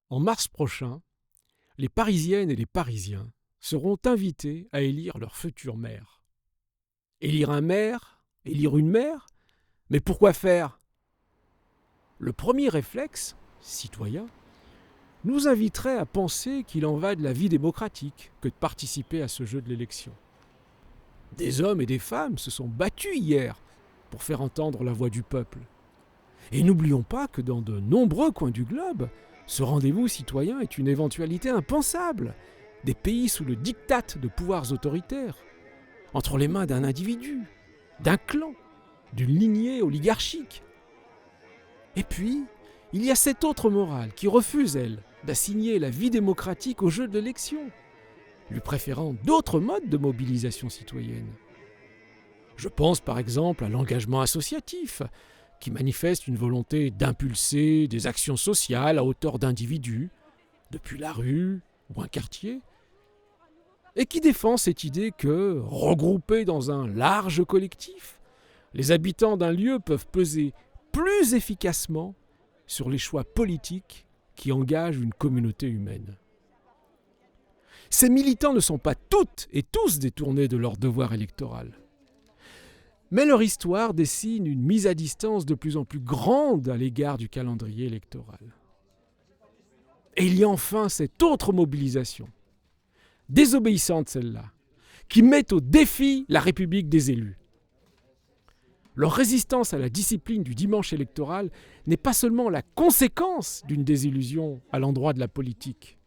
En mars prochain, les Parisiennes et les Parisiens seront invités à élire leur futur maire. Élire un maire, élire une maire, mais pourquoi faire? Le premier réflexe, citoyen, nous inviterait à penser qu'il en va de la vie démocratique que de participer à ce jeu de l'élection. Des hommes et des femmes se sont battus hier pour faire entendre la voix du peuple. Et n'oublions pas que dans de nombreux coins du globe, ce rendez-vous citoyen est une éventualité impensable. Des pays sous le diktat de pouvoirs autoritaires, entre les mains d'un individu, d'un clan, d'une lignée oligarchique. Et puis, il y a cette autre morale qui refuse, elle, d'assigner la vie démocratique au jeu de l'élection, lui préférant d'autres modes de mobilisation citoyenne. Je pense par exemple à l'engagement associatif, qui manifeste une volonté d'impulser des actions sociales à hauteur d'individus, depuis la rue ou un quartier, et qui défend cette idée que, regroupés dans un large collectif, les habitants d'un lieu peuvent peser plus efficacement sur les choix politiques qui engagent une communauté humaine. Ces militants ne sont pas toutes et tous détournés de leur devoir électoral. Mais leur histoire dessine une mise à distance de plus en plus grande à l'égard du calendrier électoral. Et il y a enfin cette autre mobilisation, désobéissante celle-là, qui met au défi la République des élus. Leur résistance à la discipline du dimanche électoral n'est pas seulement la conséquence d'une désillusion à l'endroit de la politique.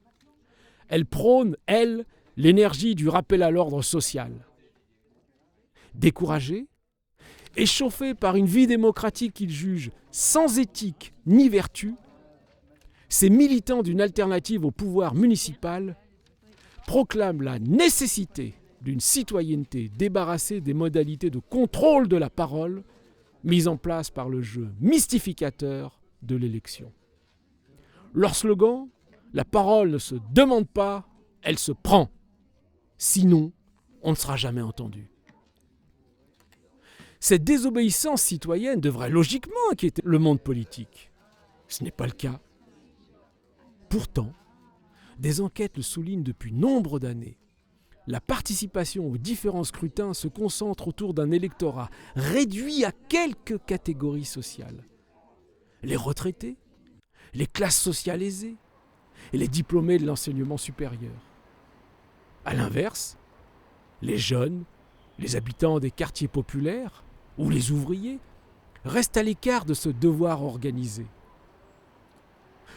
Elle prône, elle, l'énergie du rappel à l'ordre social. Découragés, échauffés par une vie démocratique qu'ils jugent sans éthique ni vertu, ces militants d'une alternative au pouvoir municipal proclament la nécessité d'une citoyenneté débarrassée des modalités de contrôle de la parole mises en place par le jeu mystificateur de l'élection. Leur slogan, la parole ne se demande pas, elle se prend. Sinon, on ne sera jamais entendu. Cette désobéissance citoyenne devrait logiquement inquiéter le monde politique. Ce n'est pas le cas. Pourtant, des enquêtes le soulignent depuis nombre d'années. La participation aux différents scrutins se concentre autour d'un électorat réduit à quelques catégories sociales. Les retraités, les classes sociales aisées et les diplômés de l'enseignement supérieur. À l'inverse, les jeunes, les habitants des quartiers populaires ou les ouvriers restent à l'écart de ce devoir organisé.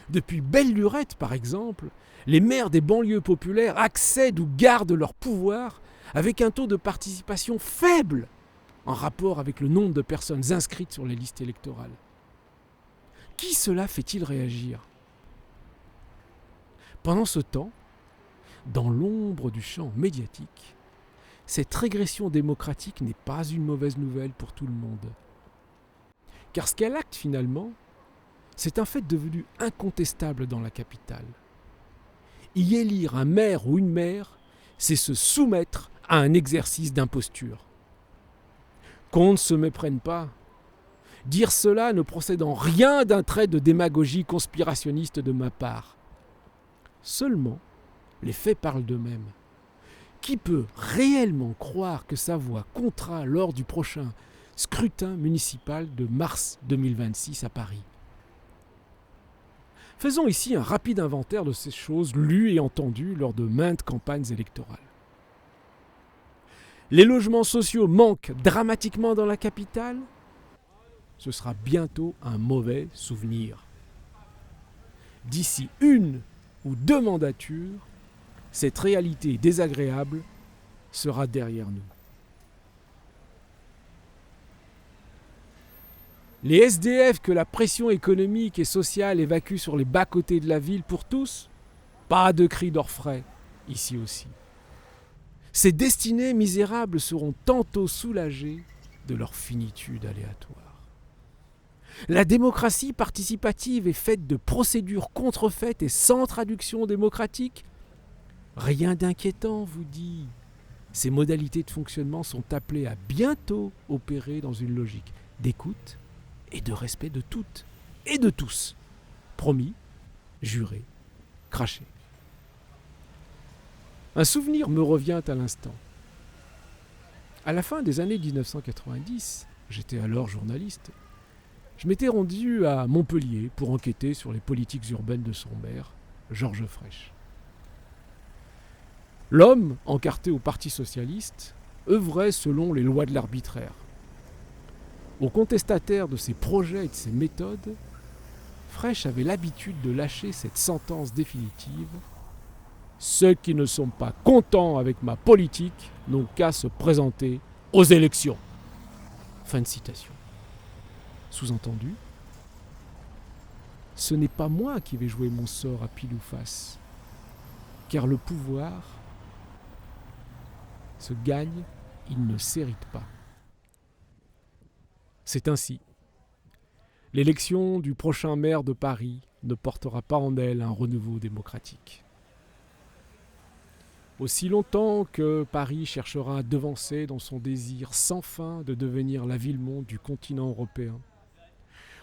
Depuis belle lurette, par exemple, les maires des banlieues populaires accèdent ou gardent leur pouvoir avec un taux de participation faible en rapport avec le nombre de personnes inscrites sur les listes électorales. Qui cela fait-il réagir? Pendant ce temps, dans l'ombre du champ médiatique, cette régression démocratique n'est pas une mauvaise nouvelle pour tout le monde. Car ce qu'elle acte finalement, c'est un fait devenu incontestable dans la capitale. Y élire un maire ou une maire, c'est se soumettre à un exercice d'imposture. Qu'on ne se méprenne pas. Dire cela ne procède en rien d'un trait de démagogie conspirationniste de ma part. Seulement, les faits parlent d'eux-mêmes. Qui peut réellement croire que sa voix comptera lors du prochain scrutin municipal de mars 2026 à Paris? Faisons ici un rapide inventaire de ces choses lues et entendues lors de maintes campagnes électorales. Les logements sociaux manquent dramatiquement dans la capitale? Ce sera bientôt un mauvais souvenir. D'ici une ou deux mandatures, cette réalité désagréable sera derrière nous. Les SDF que la pression économique et sociale évacue sur les bas-côtés de la ville pour tous, pas de cris d'orfraie, ici aussi. Ces destinées misérables seront tantôt soulagées de leur finitude aléatoire. La démocratie participative est faite de procédures contrefaites et sans traduction démocratique. Rien d'inquiétant, vous dit. Ces modalités de fonctionnement sont appelées à bientôt opérer dans une logique d'écoute et de respect de toutes et de tous. Promis, juré, cracher. Un souvenir me revient à l'instant. À la fin des années 1990, j'étais alors journaliste, je m'étais rendu à Montpellier pour enquêter sur les politiques urbaines de son maire, Georges Frêche. L'homme, encarté au Parti socialiste, œuvrait selon les lois de l'arbitraire. Aux contestataires de ses projets et de ses méthodes, Frêche avait l'habitude de lâcher cette sentence définitive: ceux qui ne sont pas contents avec ma politique n'ont qu'à se présenter aux élections. Fin de citation. Sous-entendu, ce n'est pas moi qui vais jouer mon sort à pile ou face, car le pouvoir se gagne, il ne s'hérite pas. C'est ainsi. L'élection du prochain maire de Paris ne portera pas en elle un renouveau démocratique. Aussi longtemps que Paris cherchera à devancer dans son désir sans fin de devenir la ville-monde du continent européen,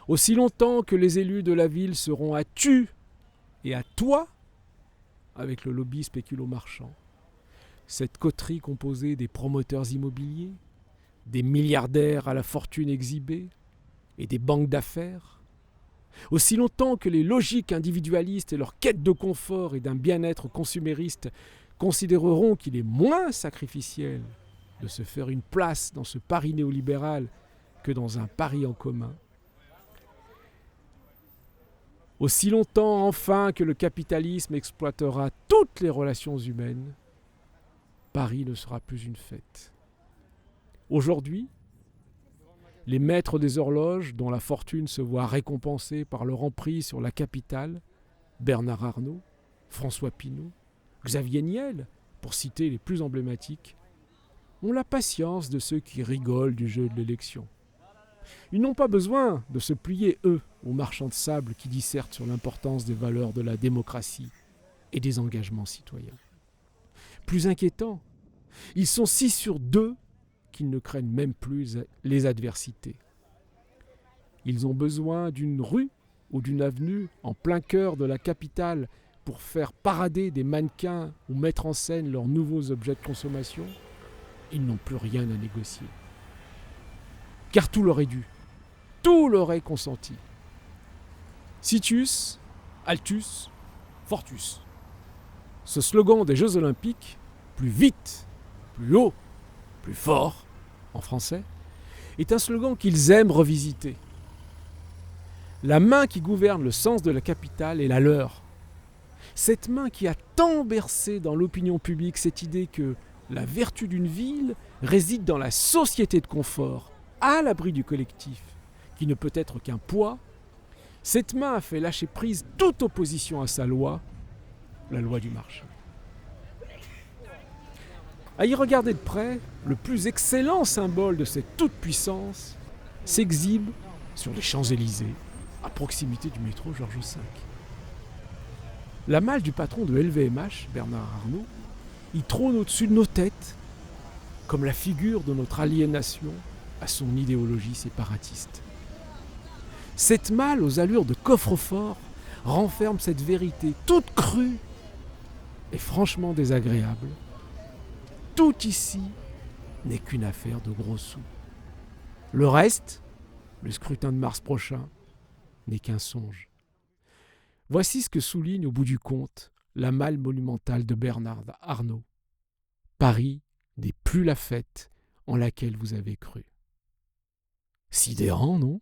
aussi longtemps que les élus de la ville seront à tu et à toi avec le lobby spéculo-marchand, cette coterie composée des promoteurs immobiliers, des milliardaires à la fortune exhibée et des banques d'affaires, aussi longtemps que les logiques individualistes et leur quête de confort et d'un bien-être consumériste considéreront qu'il est moins sacrificiel de se faire une place dans ce Paris néolibéral que dans un Paris en commun, aussi longtemps enfin que le capitalisme exploitera toutes les relations humaines, Paris ne sera plus une fête. Aujourd'hui, les maîtres des horloges, dont la fortune se voit récompensée par leur emprise sur la capitale, Bernard Arnault, François Pinault, Xavier Niel, pour citer les plus emblématiques, ont la patience de ceux qui rigolent du jeu de l'élection. Ils n'ont pas besoin de se plier, eux, aux marchands de sable qui dissertent sur l'importance des valeurs de la démocratie et des engagements citoyens. Plus inquiétant, ils sont 6 sur 2 qu'ils ne craignent même plus les adversités. Ils ont besoin d'une rue ou d'une avenue en plein cœur de la capitale pour faire parader des mannequins ou mettre en scène leurs nouveaux objets de consommation. Ils n'ont plus rien à négocier. Car tout leur est dû. Tout leur est consenti. Situs, Altus, Fortus. Ce slogan des Jeux Olympiques, plus vite, plus haut, plus fort, en français, est un slogan qu'ils aiment revisiter. La main qui gouverne le sens de la capitale est la leur. Cette main qui a tant bercé dans l'opinion publique cette idée que la vertu d'une ville réside dans la société de confort, à l'abri du collectif, qui ne peut être qu'un poids, cette main a fait lâcher prise toute opposition à sa loi, la loi du marché. À y regarder de près, le plus excellent symbole de cette toute-puissance s'exhibe sur les Champs-Élysées, à proximité du métro Georges V. La malle du patron de LVMH, Bernard Arnault, y trône au-dessus de nos têtes, comme la figure de notre aliénation à son idéologie séparatiste. Cette malle aux allures de coffre-fort renferme cette vérité toute crue et franchement désagréable. Tout ici n'est qu'une affaire de gros sous. Le reste, le scrutin de mars prochain, n'est qu'un songe. Voici ce que souligne au bout du compte la malle monumentale de Bernard Arnault. Paris n'est plus la fête en laquelle vous avez cru. Sidérant, non ?